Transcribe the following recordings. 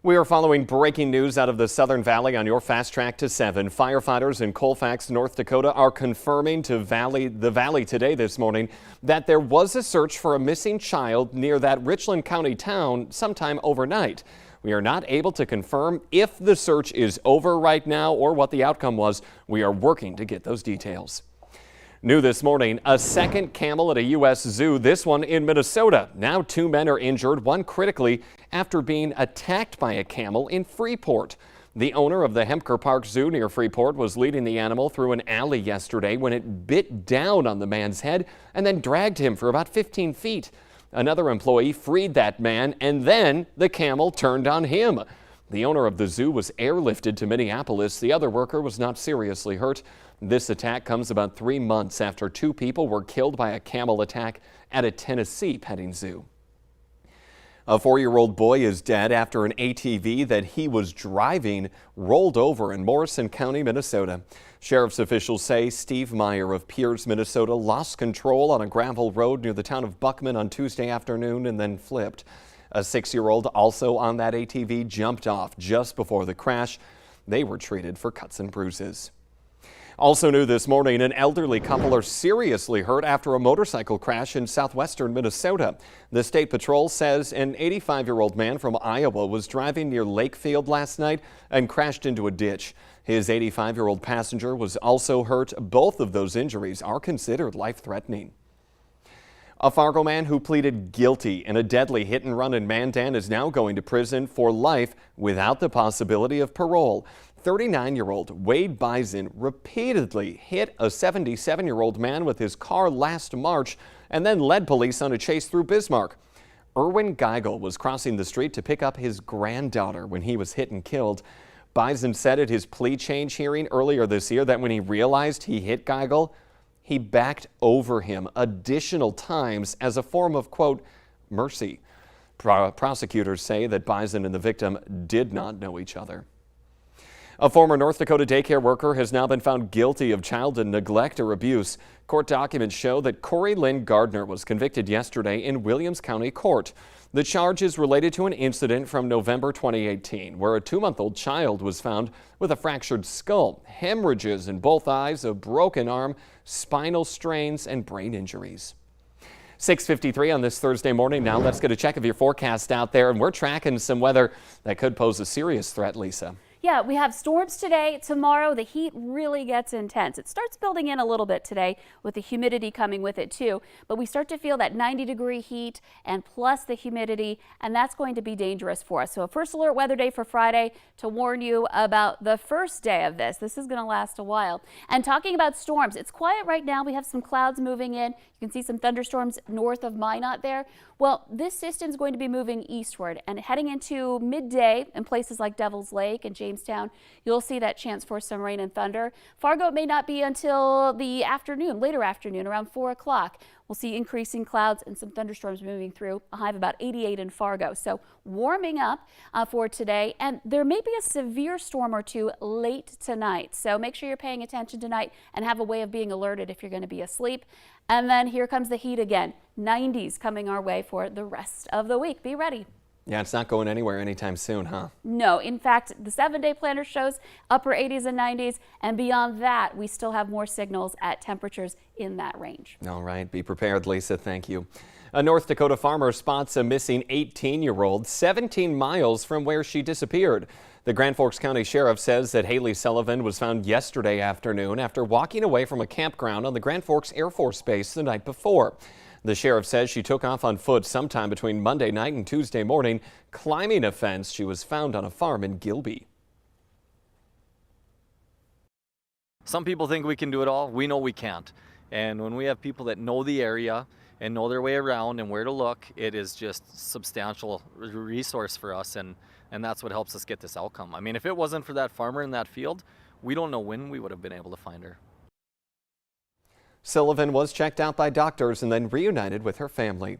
We are following breaking news out of the Southern Valley on your Fast Track to 7. Firefighters in Colfax, North Dakota are confirming to the Valley today this morning that there was a search for a missing child near that Richland County town sometime overnight. We are not able to confirm if the search is over right now or what the outcome was. We are working to get those details. New this morning, a second camel at a U.S. zoo, this one in Minnesota. Now 2 men are injured, one critically, after being attacked by a camel in Freeport. The owner of the Hemker Park Zoo near Freeport was leading the animal through an alley yesterday when it bit down on the man's head and then dragged him for about 15 feet. Another employee freed that man, and then the camel turned on him. The owner of the zoo was airlifted to Minneapolis. The other worker was not seriously hurt. This attack comes about 3 months after 2 people were killed by a camel attack at a Tennessee petting zoo. A 4-year-old boy is dead after an ATV that he was driving rolled over in Morrison County, Minnesota. Sheriff's officials say Steve Meyer of Pierce, Minnesota, lost control on a gravel road near the town of Buckman on Tuesday afternoon and then flipped. A 6-year-old also on that ATV jumped off just before the crash. They were treated for cuts and bruises. Also new this morning, an elderly couple are seriously hurt after a motorcycle crash in southwestern Minnesota. The State Patrol says an 85-year-old man from Iowa was driving near Lakefield last night and crashed into a ditch. His 85-year-old passenger was also hurt. Both of those injuries are considered life-threatening. A Fargo man who pleaded guilty in a deadly hit-and-run in Mandan is now going to prison for life without the possibility of parole. 39-year-old Wade Bison repeatedly hit a 77-year-old man with his car last March and then led police on a chase through Bismarck. Erwin Geigel was crossing the street to pick up his granddaughter when he was hit and killed. Bison said at his plea change hearing earlier this year that when he realized he hit Geigel, he backed over him additional times as a form of, quote, mercy. Prosecutors say that Bison and the victim did not know each other. A former North Dakota daycare worker has now been found guilty of child neglect or abuse. Court documents show that Corey Lynn Gardner was convicted yesterday in Williams County Court. The charge is related to an incident from November 2018 where a 2-month-old child was found with a fractured skull, hemorrhages in both eyes, a broken arm, spinal strains, and brain injuries. 6:53 on this Thursday morning. Now let's get a check of your forecast out there, and we're tracking some weather that could pose a serious threat, Lisa. Yeah, we have storms today. Tomorrow, the heat really gets intense. It starts building in a little bit today with the humidity coming with it too. But we start to feel that 90-degree heat and plus the humidity, and that's going to be dangerous for us. So a first alert weather day for Friday to warn you about the first day of this. This is going to last a while. And talking about storms, it's quiet right now. We have some clouds moving in. You can see some thunderstorms north of Minot there. Well, this system is going to be moving eastward and heading into midday in places like Devil's Lake and Jamestown. You'll see that chance for some rain and thunder. Fargo, it may not be until the afternoon, later afternoon, around 4 o'clock. We'll see increasing clouds and some thunderstorms moving through. A high of about 88 in Fargo. So warming up for today, and there may be a severe storm or two late tonight. So make sure you're paying attention tonight and have a way of being alerted if you're going to be asleep. And then here comes the heat again. 90s coming our way for the rest of the week. Be ready. Yeah, it's not going anywhere anytime soon, huh? No, in fact, the 7-day planner shows upper 80s and 90s, and beyond that, we still have more signals at temperatures in that range. All right, be prepared, Lisa. Thank you. A North Dakota farmer spots a missing 18-year-old 17 miles from where she disappeared. The Grand Forks County Sheriff says that Haley Sullivan was found yesterday afternoon after walking away from a campground on the Grand Forks Air Force Base the night before. The sheriff says she took off on foot sometime between Monday night and Tuesday morning, climbing a fence. She was found on a farm in Gilby. Some people think we can do it all. We know we can't. And when we have people that know the area and know their way around and where to look, it is just substantial resource for us. And that's what helps us get this outcome. I mean, if it wasn't for that farmer in that field, we don't know when we would have been able to find her. Sullivan was checked out by doctors and then reunited with her family.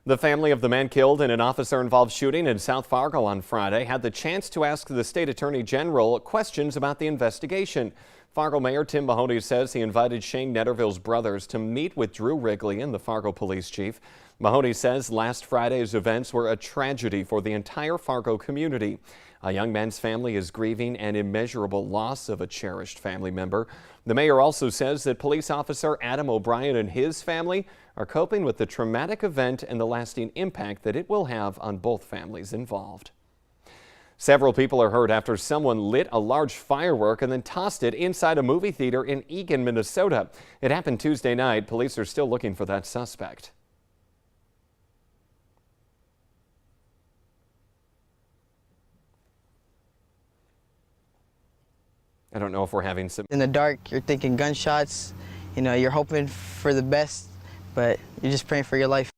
The family of the man killed in an officer-involved shooting in South Fargo on Friday had the chance to ask the state attorney general questions about the investigation. Fargo Mayor Tim Mahoney says he invited Shane Netterville's brothers to meet with Drew Wrigley and the Fargo police chief. Mahoney says last Friday's events were a tragedy for the entire Fargo community. A young man's family is grieving an immeasurable loss of a cherished family member. The mayor also says that police officer Adam O'Brien and his family are coping with the traumatic event and the lasting impact that it will have on both families involved. Several people are hurt after someone lit a large firework and then tossed it inside a movie theater in Eagan, Minnesota. It happened Tuesday night. Police are still looking for that suspect. I don't know if we're having some. In the dark, you're thinking gunshots, you know, you're hoping for the best, but you're just praying for your life.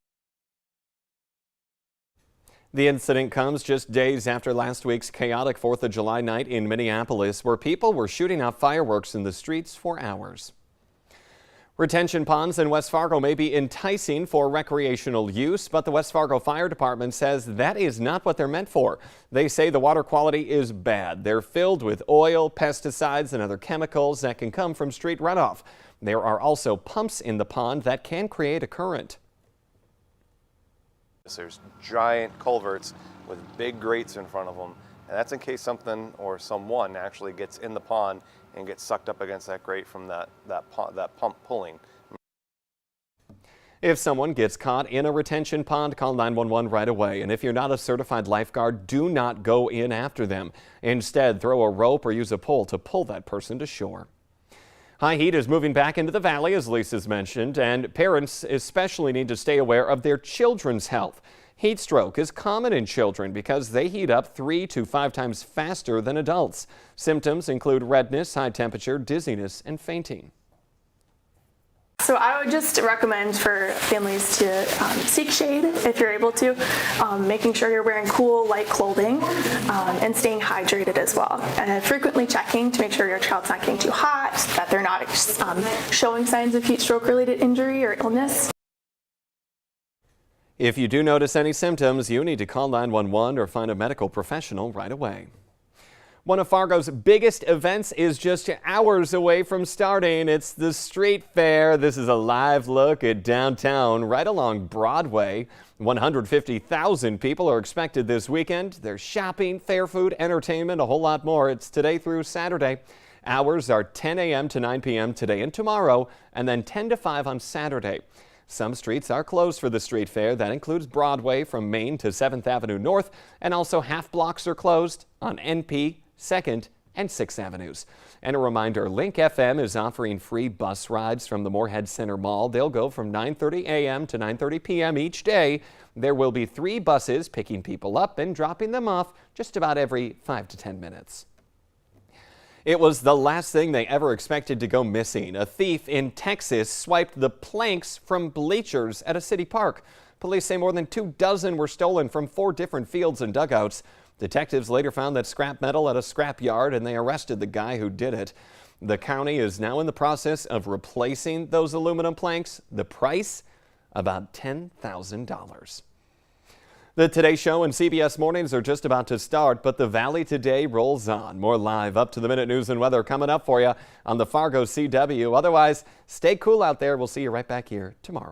The incident comes just days after last week's chaotic 4th of July night in Minneapolis, where people were shooting off fireworks in the streets for hours. Retention ponds in West Fargo may be enticing for recreational use, but the West Fargo Fire Department says that is not what they're meant for. They say the water quality is bad. They're filled with oil, pesticides, and other chemicals that can come from street runoff. There are also pumps in the pond that can create a current. There's giant culverts with big grates in front of them, and that's in case something or someone actually gets in the pond and gets sucked up against that grate from that pump pulling. If someone gets caught in a retention pond, call 911 right away. And if you're not a certified lifeguard, do not go in after them. Instead, throw a rope or use a pole to pull that person to shore. High heat is moving back into the valley, as Lisa's mentioned, and parents especially need to stay aware of their children's health. Heat stroke is common in children because they heat up 3 to 5 times faster than adults. Symptoms include redness, high temperature, dizziness, and fainting. So I would just recommend for families to seek shade if you're able to, making sure you're wearing cool, light clothing, and staying hydrated as well. And frequently checking to make sure your child's not getting too hot, that they're not showing signs of heat stroke related injury or illness. If you do notice any symptoms, you need to call 911 or find a medical professional right away. One of Fargo's biggest events is just hours away from starting. It's the street fair. This is a live look at downtown right along Broadway. 150,000 people are expected this weekend. There's shopping, fair food, entertainment, a whole lot more. It's today through Saturday. Hours are 10 a.m. to 9 p.m. today and tomorrow, and then 10 to 5 on Saturday. Some streets are closed for the street fair. That includes Broadway from Main to 7th Avenue North, and also half blocks are closed on NP, 2nd, and 6th Avenues. And a reminder, Link FM is offering free bus rides from the Moorhead Center Mall. They'll go from 9:30 a.m. to 9:30 p.m. each day. There will be 3 buses picking people up and dropping them off just about every 5 to 10 minutes. It was the last thing they ever expected to go missing. A thief in Texas swiped the planks from bleachers at a city park. Police say more than 24 were stolen from 4 different fields and dugouts. Detectives later found that scrap metal at a scrap yard, and they arrested the guy who did it. The county is now in the process of replacing those aluminum planks. The price, about $10,000. The Today Show and CBS Mornings are just about to start, but the Valley Today rolls on. More live up-to-the-minute news and weather coming up for you on the Fargo CW. Otherwise, stay cool out there. We'll see you right back here tomorrow.